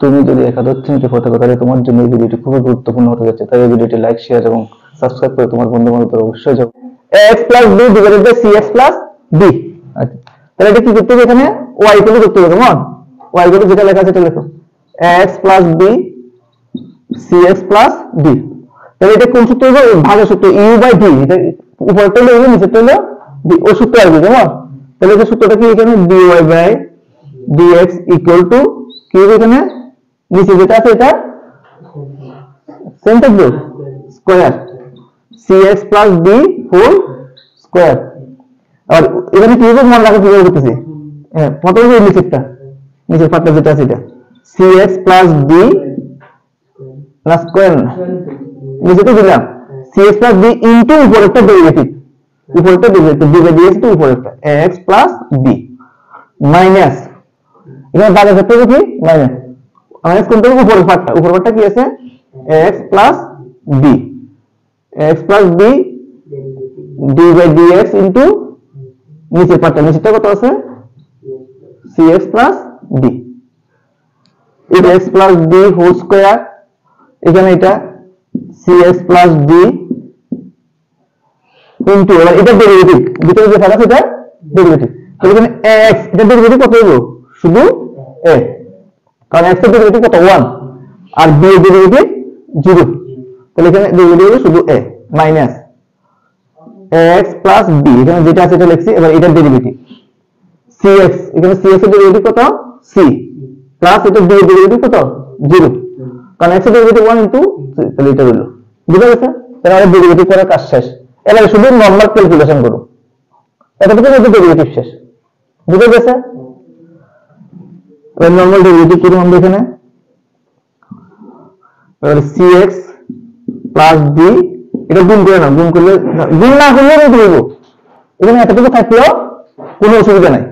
তুমি যদি একাদশ শ্রেণীতে পড়তে থাকো তাহলে তোমার জন্য এই ভিডিওটি খুবই গুরুত্বপূর্ণ হতে যাচ্ছে, তাই এই ভিডিওটি লাইক, শেয়ার এবং সাবস্ক্রাইব করে তোমার বন্ধু-বান্ধবদের অবশ্যই যাও। x plus b divided by cx plus d। আচ্ছা, তাহলে এটা কি করতে হবে? এখানে y ইকুয়াল করতে হবে। কেমন? y ইকুয়াল যেটা লেখা আছে এটা লেখো, x plus b cx plus d। তাহলে এটা কোন সূত্র হবে? ভাগের সূত্র, u by d। এটা উপরটা হলো u, নিচেরটা হলো d, ওই সূত্র আসবে। কেমন? তাহলে এই সূত্রটা কি? এখানে dy by dx equal to কি হবে? এখানে নিচে যেটা আছে এটা সেম থাকবে, square cx plus d whole square. আর এখানে কি হবে মনে রাখো, কি করতেছি? হ্যাঁ, প্রথমে এই নিচের পার্টটা যেটা আছে এটা cx plus d না স্কয়ার, না নিচেতে দিলাম cx plus d ইনটু উপরেরটা derivative, d by dx to উপরেরটা x plus d মাইনাস, এখানে বামের ক্ষেত্রে কি মাইনাস, মাইনাস কোনটা? উপরের পার্টটা কি আছে? x plus d, x plus d d by dx into নিচের নিচেরটা কত আছে? cx plus d, এটা x plus d whole square, এখানে এটা cx plus d ইনটু এটা ডেরিভেটিভ, ভিতরে যে থাকা সেটা ডেরিভেটিভ। তাহলে এখানে x এটা ডেরিভেটিভ কত হলো? শুধু a, কারণ x এর ডেরিভেটিভ কত? 1 আর b এর ডেরিভেটিভ 0। তাহলে এখানে ডেরিভেটিভ হলো শুধু a minus x plus b, এখানে যেটা আছে এটা লিখছি। এবার এটার ডেরিভেটিভ cx, এখানে cx এর ডেরিভেটিভ কত? c প্লাস এটা b এর ডেরিভেটিভ কত? 0, কারণ x এর ডেরিভেটিভ 1 ইনটু, তাহলে এটা হলো। বুঝা গেছে? তাহলে আমাদের ডেরিভেটিভ করার কাজ শেষ। এবার শুধু নরমাল ক্যালকুলেশন করো, এতটুকু মধ্যে ডেরিভেটিভ শেষ। বুঝা গেছে? এবার নরমাল ডেরিভেটিভ করব আমরা এখানে। এবার cx plus d, এটা গুণ করে না, গুণ করলে গুণ না করলে আমি করব, এখানে এতটুকু থাকলেও কোনো অসুবিধা নাই।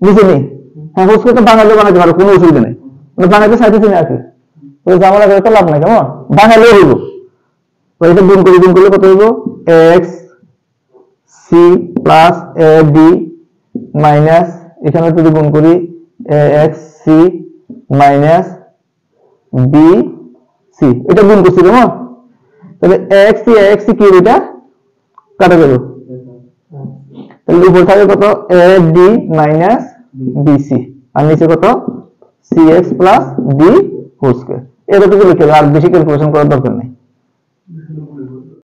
নিচে নেই, হ্যাঁ হোস করতে বানাতে পারো, কোনো অসুবিধা নেই। মানে বানাতে চাইতেছি না আর কি, ওই জামালা করে তো লাভ নাই। কেমন? বানালেও হইব। এটা গুণ করলে কত হইব? x c plus a d minus, এখানে যদি গুণ করি x c minus b c, এটা গুণ করছি। কেমন? তাহলে x c কি এটা কাটা গেল, তাহলে উপর থাকে কত? a d minus b c, আর নিচে কত? cx plus d whole square. এতটুকু লিখে আর বেশি ক্যালকুলেশন করার দরকার নেই।